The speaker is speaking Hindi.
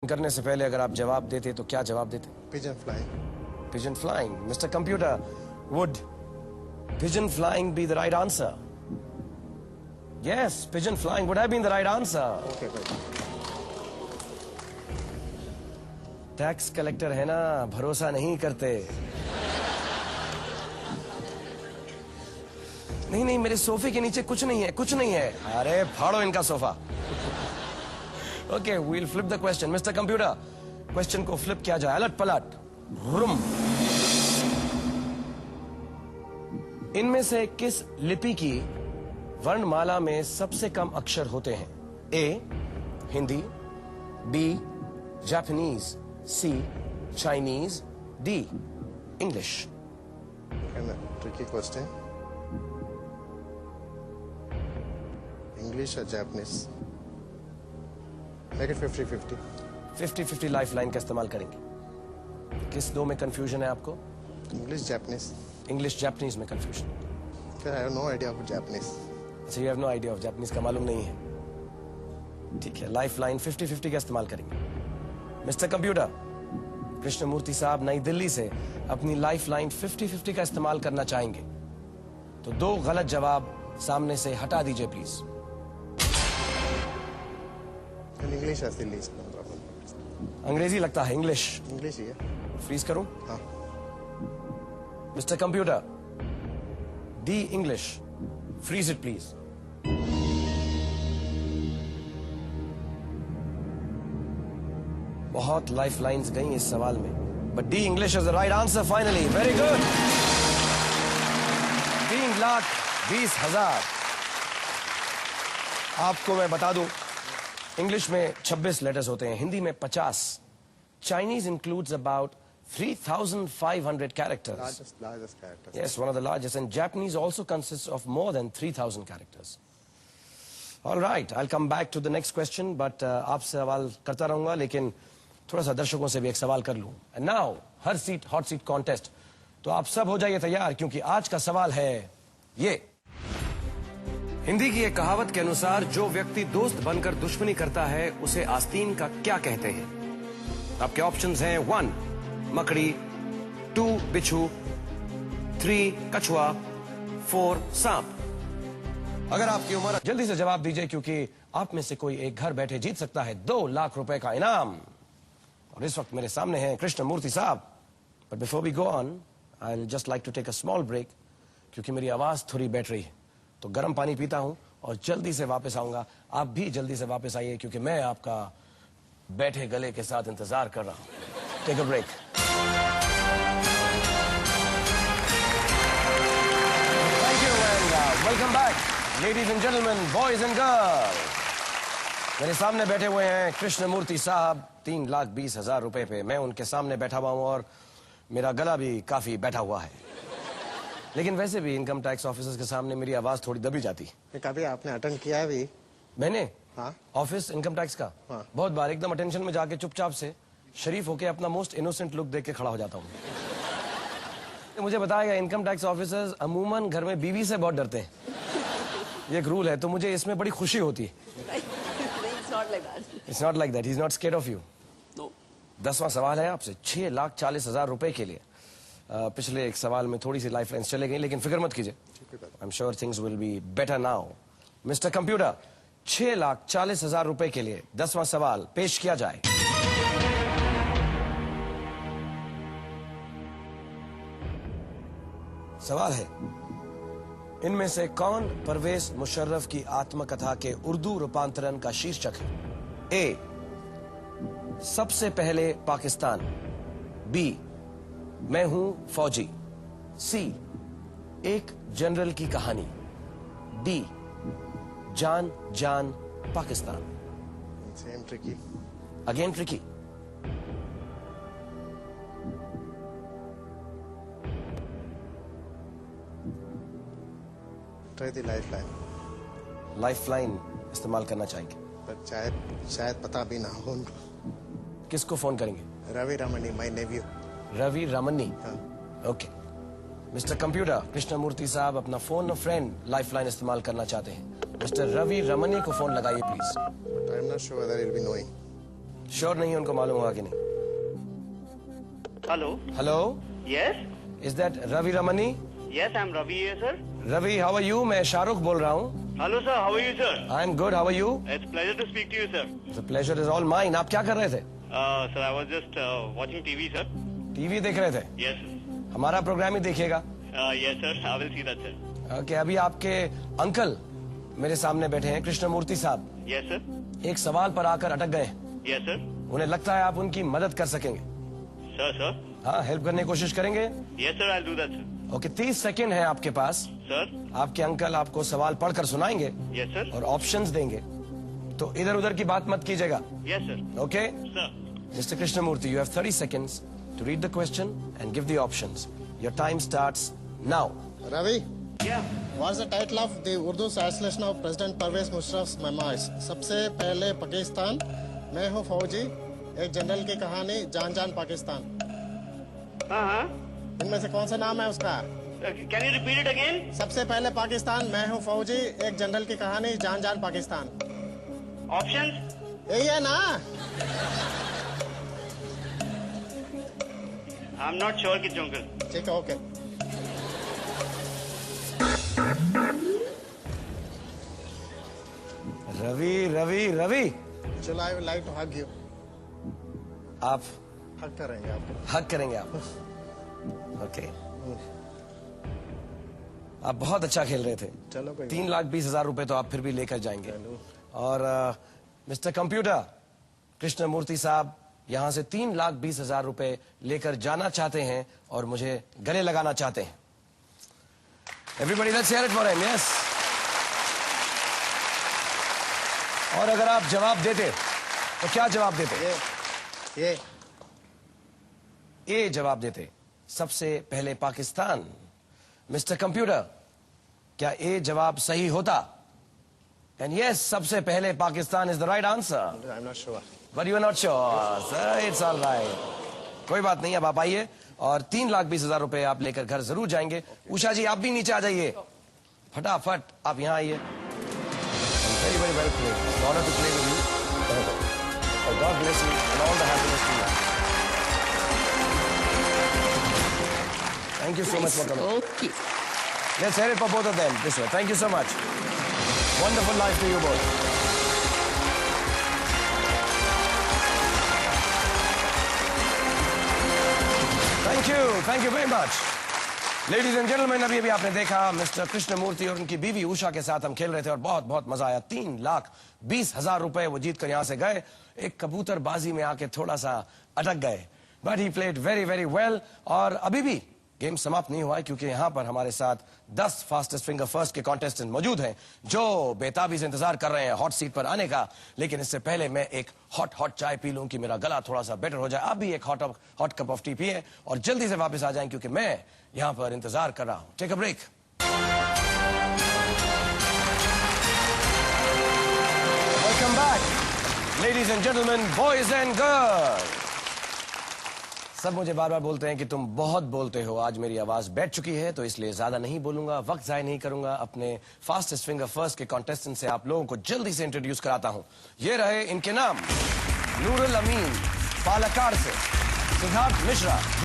करने से पहले अगर आप जवाब देते तो क्या जवाब देते? Pigeon flying. Pigeon flying. Mr. Computer, would pigeon flying be the right answer? Yes, pigeon flying would have been the right answer. Okay, good. Tax collector है ना, भरोसा नहीं करते। नहीं, मेरे सोफे के नीचे कुछ नहीं है, कुछ नहीं है। अरे फाड़ो इनका sofa. Okay, we'll flip the question. Mr. Computer, question को flip किया जाए, अलट पलट, रुम। इनमें से किस लिपि की वर्णमाला में सबसे कम अक्षर होते हैं? A, Hindi, B, Japanese, C, Chinese, D, English. Kind of tricky question. English or Japanese? Make it 50-50. 50-50 life line का इस्तेमाल करेंगे। किस दो में कंफ्यूजन है आपको? English, Japanese. इंग्लिश जापानीज में confusion. I have no idea about Japanese. अच्छा, you have no idea of Japanese का मालूम नहीं है। ठीक है, लाइफ लाइन 50-50 का इस्तेमाल करेंगे। मिस्टर कंप्यूटर, कृष्णमूर्ति साहब नई दिल्ली से अपनी लाइफ लाइन 50-50 का इस्तेमाल करना चाहेंगे, तो दो गलत जवाब सामने से हटा दीजिए please. And English has the least no problem. अंग्रेजी लगता है, इंग्लिश English ही है। फ्रीज करूं? हाँ। Mister computer, D English, freeze it please. बहुत लाइफ लाइन्स गई इस सवाल में, but D English is the right answer finally. Very good. 3,20,000। आपको मैं बता दूं, इंग्लिश में 26 लेटर्स होते हैं, हिंदी में 50। Chinese includes about 3,500 characters. Largest character. Yes, one of the largest. And Japanese also consists of more than 3,000 characters. All right, I'll come back to the next question, but आपसे सवाल करता रहूंगा, लेकिन थोड़ा सा दर्शकों से भी एक सवाल कर लूं। And now, her seat hot seat contest. तो आप सब हो जाइए तैयार, क्योंकि आज का सवाल है ये। हिंदी की एक कहावत के अनुसार जो व्यक्ति दोस्त बनकर दुश्मनी करता है उसे आस्तीन का क्या कहते हैं? आपके ऑप्शंस हैं 1 मकड़ी, 2 बिच्छू, 3 कछुआ, 4 सांप। अगर आपकी उम्र, जल्दी से जवाब दीजिए, क्योंकि आप में से कोई एक घर बैठे जीत सकता है 2 लाख रुपए का इनाम। और इस वक्त मेरे सामने हैं कृष्णमूर्ति साहब। But before we go on, I will just like to take a small break, क्योंकि मेरी आवाज थोड़ी बैठ रही है, तो गर्म पानी पीता हूं और जल्दी से वापस आऊंगा। आप भी जल्दी से वापस आइए, क्योंकि मैं आपका बैठे गले के साथ इंतजार कर रहा हूं। Take a break. Thank you and welcome back ladies and gentleman, boys and girls. मेरे सामने बैठे हुए हैं कृष्णमूर्ति साहब 3,20,000 रुपए पे। मैं उनके सामने बैठा हुआ हूं और मेरा गला भी काफी बैठा हुआ है, लेकिन वैसे भी इनकम टैक्स ऑफिसर्स के सामने मेरी आवाज थोड़ी दबी जाती। कभी आपने अटेंड किया है भी? मैंने? हाँ। ऑफिस इनकम टैक्स का? हाँ। बहुत बार एकदम अटेंशन में जाके चुपचाप से शरीफ होके अपना मोस्ट इनोसेंट लुक देख के खड़ा हो जाता हूँ। तो मुझे बताया गया इनकम टैक्स ऑफिसर्स अमूमन घर में बीवी से बहुत डरते हैं, ये एक रूल है, तो मुझे इसमें बड़ी खुशी होती है। It's not like that. He's not scared of you. No. 10वां सवाल है आपसे 6,40,000 रुपए के लिए। पिछले एक सवाल में थोड़ी सी लाइफ लाइन्स चले गई, लेकिन फिक्र मत कीजिए, I am sure things will be better now. Mister computer, 6,40,000 रुपए के लिए 10वां सवाल पेश किया जाए। सवाल है, इनमें से कौन परवेज मुशर्रफ की आत्मकथा के उर्दू रूपांतरण का शीर्षक है? ए, सबसे पहले पाकिस्तान, बी, मैं हूं फौजी, सी, एक जनरल की कहानी, डी, जान जान Pakistan. Same tricky. Again tricky. Try the lifeline. Life line इस्तेमाल करना चाहेंगे, But शायद पता भी ना हो उनको। किसको फोन करेंगे? रवि रमनी, my nephew. रवि रमन्नी। हाँ। ओके। मिस्टर कंप्यूटर, कृष्णमूर्ति साहब अपना फोन फ्रेंड लाइफ लाइन इस्तेमाल करना चाहते हैं। मिस्टर रवि रमनी को फोन लगाइए please. But I'm not sure whether he'll be knowing. Sure नहीं है उनको मालूम होगा कि नहीं। Hello. Hello, Yes. Is that Ravi Ramani? Yes, I'm Ravi here, sir. Ravi, how are you? मैं शाहरुख बोल रहा हूँ। Hello, sir. How are you, sir? I am good, how are you? It's pleasure to speak to you, sir. The pleasure is all mine. आप क्या कर रहे थे? Sir, I was just watching TV, sir. TV देख रहे थे? Yes, sir. हमारा प्रोग्राम ही देखिएगा। Yes, sir. I will see that, sir. Okay, अभी आपके अंकल मेरे सामने बैठे हैं, कृष्णमूर्ति साहब। Yes, sir. एक सवाल पर आकर अटक गए। Yes, sir. उन्हें लगता है आप उनकी मदद कर सकेंगे। Sir. हाँ, हेल्प करने की कोशिश करेंगे। Yes, sir. I'll do that, sir. Okay, 30 second है आपके पास। Sir. आपके अंकल आपको सवाल पढ़कर सुनाएंगे Yes, sir. और ऑप्शंस देंगे, तो इधर उधर की बात मत कीजिएगा। Yes, sir. Okay, Sir. Mister Krishnamurthy, you have 30 seconds to read the question and give the options. Your time starts now. Ravi, Yeah. what's the title of the Urdu translation of President Pervez Musharraf's memoirs? सबसे पहले पाकिस्तान, मैं हूँ फौजी, एक जनरल की कहानी, जान जान पाकिस्तान। Uh-huh. इनमें से कौन सा नाम है उसका? Can you repeat it again? सबसे पहले पाकिस्तान, मैं हूँ फौजी, एक जनरल की कहानी, जान जान पाकिस्तान। Options? यही है ना? I'm not sure, Kid Uncle. ठीक है, ओके। रवि रवि रवि, चलो, I will like to hug you. आप हग करेंगे आपको। हक करेंगे आप? ओके, आप बहुत अच्छा खेल रहे थे। चलो, कोई 3,20,000 रुपए तो आप फिर भी लेकर जाएंगे। और मिस्टर कंप्यूटर, कृष्णमूर्ति साहब यहां से 3,20,000 रुपए लेकर जाना चाहते हैं और मुझे गले लगाना चाहते हैं। Everybody let's hear it for him. Yes, और अगर आप जवाब देते तो क्या जवाब देते? ये ए जवाब देते, सबसे पहले पाकिस्तान। मिस्टर कंप्यूटर, क्या ए जवाब सही होता? एंड यस, सबसे पहले Pakistan is the right answer. I am not sure. But you are not sure sir, it's all right. कोई बात नहीं, अब आप आइए और 3,20,000 रुपए आप लेकर घर जरूर जाएंगे। उषा जी, आप भी नीचे आ जाइए फटाफट, आप यहाँ आइए। Very very well played, honour to play with you. God bless you and all the happiness to you. Thank you so much for coming. Okay. Let's hear it for both of them this way. Thank you so much. Wonderful life to you both. Thank you very much. Ladies and gentlemen, अभी आपने देखा मिस्टर कृष्णमूर्ति और उनकी बीवी उषा के साथ हम खेल रहे थे और बहुत बहुत मजा आया। 3,20,000 रुपए वो जीत कर यहाँ से गए। एक कबूतरबाजी में आके थोड़ा सा अटक गए, but he played very very well. और अभी भी गेम समाप्त नहीं हुआ है, क्योंकि यहाँ पर हमारे साथ 10 फास्टेस्ट फिंगर फर्स्ट के कॉन्टेस्टेंट मौजूद हैं जो बेताबी से इंतजार कर रहे हैं हॉट सीट पर आने का। लेकिन इससे पहले मैं एक हॉट चाय पी लूं कि मेरा गला थोड़ा सा बेटर हो जाए। आप भी एक हॉट कप ऑफ टी पिए और जल्दी से वापस आ जाएं, क्योंकि मैं यहाँ पर इंतजार कर रहा हूं। Take a break. Welcome back ladies and gentleman, boys and girls. सब मुझे बार बार बोलते हैं कि तुम बहुत बोलते हो। आज मेरी आवाज बैठ चुकी है, तो इसलिए ज्यादा नहीं बोलूंगा, वक्त जाया नहीं करूंगा। अपने फास्टेस्ट फिंगर फर्स्ट के कॉन्टेस्टेंट से आप लोगों को जल्दी से इंट्रोड्यूस कराता हूं। ये रहे इनके नाम। नूरुल अमीन पालक्काड़ से, सिद्धार्थ मिश्रा